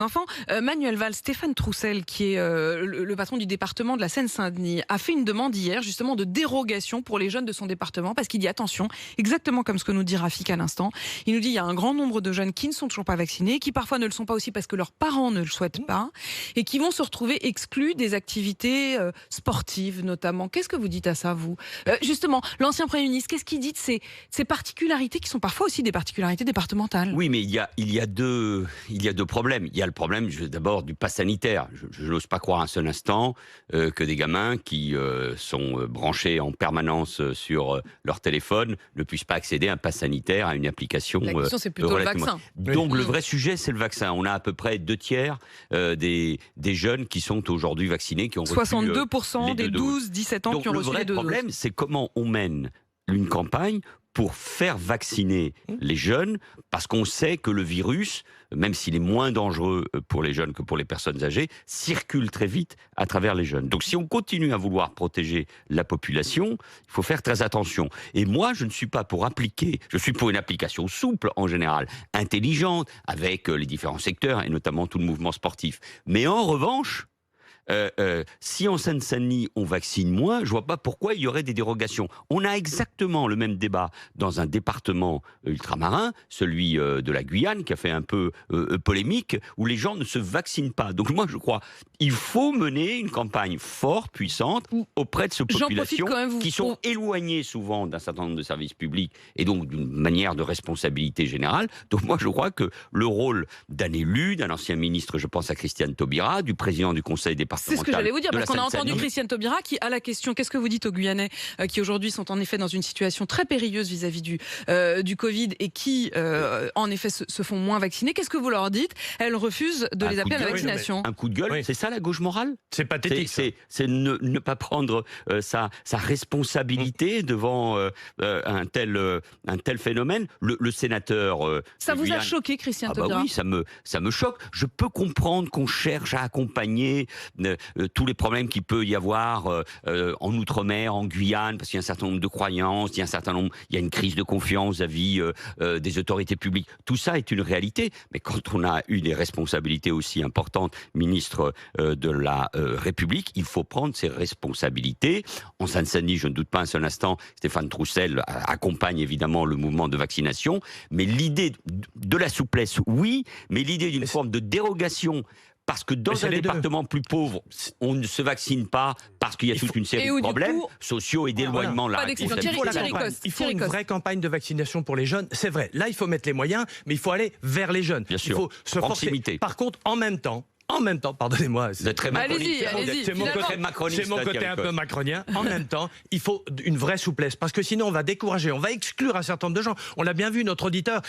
Enfant, Manuel Valls, Stéphane Troussel, qui est le patron du département de la Seine-Saint-Denis, a fait une demande hier justement de dérogation pour les jeunes de son département parce qu'il dit attention, exactement comme ce que nous dit Rafik à l'instant. Il nous dit il y a un grand nombre de jeunes qui ne sont toujours pas vaccinés, qui parfois ne le sont pas aussi parce que leurs parents ne le souhaitent pas et qui vont se retrouver exclus des activités sportives notamment. Qu'est-ce que vous dites à ça, vous justement, l'ancien Premier ministre, qu'est-ce qu'il dit de ces particularités qui sont parfois aussi des particularités départementales? Oui, mais il y a deux problèmes. Il y a le problème d'abord du pass sanitaire. Je n'ose pas croire un seul instant que des gamins qui sont branchés en permanence sur leur téléphone ne puissent pas accéder à un pass sanitaire, à une application. La question, c'est plutôt le vaccin. Donc le vrai sujet, c'est le vaccin. On a à peu près 2/3 des jeunes qui sont aujourd'hui vaccinés, qui ont reçu 62% des 12-17 ans donc, qui ont reçu les 2 doses. Le vrai problème, c'est comment on mène une campagne pour faire vacciner les jeunes, parce qu'on sait que le virus, même s'il est moins dangereux pour les jeunes que pour les personnes âgées, circule très vite à travers les jeunes. Donc si on continue à vouloir protéger la population, il faut faire très attention. Et moi, je ne suis pas pour appliquer, je suis pour une application souple en général, intelligente, avec les différents secteurs, et notamment tout le mouvement sportif. Mais en revanche, si en Seine-Saint-Denis on vaccine moins, je vois pas pourquoi il y aurait des dérogations. On a exactement le même débat dans un département ultramarin, celui de la Guyane, qui a fait un peu polémique, où les gens ne se vaccinent pas. Donc moi je crois il faut mener une campagne forte, puissante, auprès de ces populations qui sont éloignées souvent d'un certain nombre de services publics et donc d'une manière de responsabilité générale. Donc moi je crois que le rôle d'un élu, d'un ancien ministre, je pense à Christiane Taubira, du président du conseil départemental. C'est ce que j'allais vous dire, parce qu'on a entendu Christiane Taubira qui, à la question « Qu'est-ce que vous dites aux Guyanais qui aujourd'hui sont en effet dans une situation très périlleuse vis-à-vis du Covid et qui en effet se font moins vacciner ?» Qu'est-ce que vous leur dites? Elle refuse de les appeler à la vaccination. Un coup de gueule, c'est ça la gauche morale? C'est pathétique. C'est ne pas prendre sa responsabilité devant un tel phénomène. Le sénateur... ça vous a choqué, Christiane Taubira? Oui, ça me choque. Je peux comprendre qu'on cherche à accompagner tous les problèmes qu'il peut y avoir en Outre-mer, en Guyane, parce qu'il y a un certain nombre de croyances, il y a une crise de confiance vis-à-vis des autorités publiques. Tout ça est une réalité, mais quand on a eu des responsabilités aussi importantes, ministre de la République, il faut prendre ses responsabilités. En Seine-Saint-Denis, je ne doute pas un seul instant, Stéphane Troussel accompagne évidemment le mouvement de vaccination, mais l'idée de la souplesse, oui, mais l'idée d'une forme de dérogation, parce que dans un département plus pauvre, on ne se vaccine pas parce qu'il y a toute une série de problèmes sociaux et d'éloignement de la responsabilité. Il faut une vraie campagne de vaccination pour les jeunes. C'est vrai, là il faut mettre les moyens, mais il faut aller vers les jeunes. Bien sûr. Il faut se forcer. Par contre, en même temps, pardonnez-moi, c'est très macroniste. C'est mon côté un peu macronien. En même temps, il faut une vraie souplesse, parce que sinon on va décourager, on va exclure un certain nombre de gens. On l'a bien vu, notre auditeur,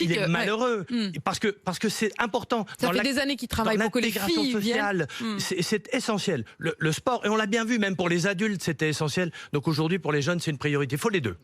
il est malheureux, parce que c'est important. Ça fait des années qu'il travaille pour que les filles viennent. C'est essentiel. Le sport, et on l'a bien vu, même pour les adultes, c'était essentiel. Donc aujourd'hui, pour les jeunes, c'est une priorité. Il faut les deux.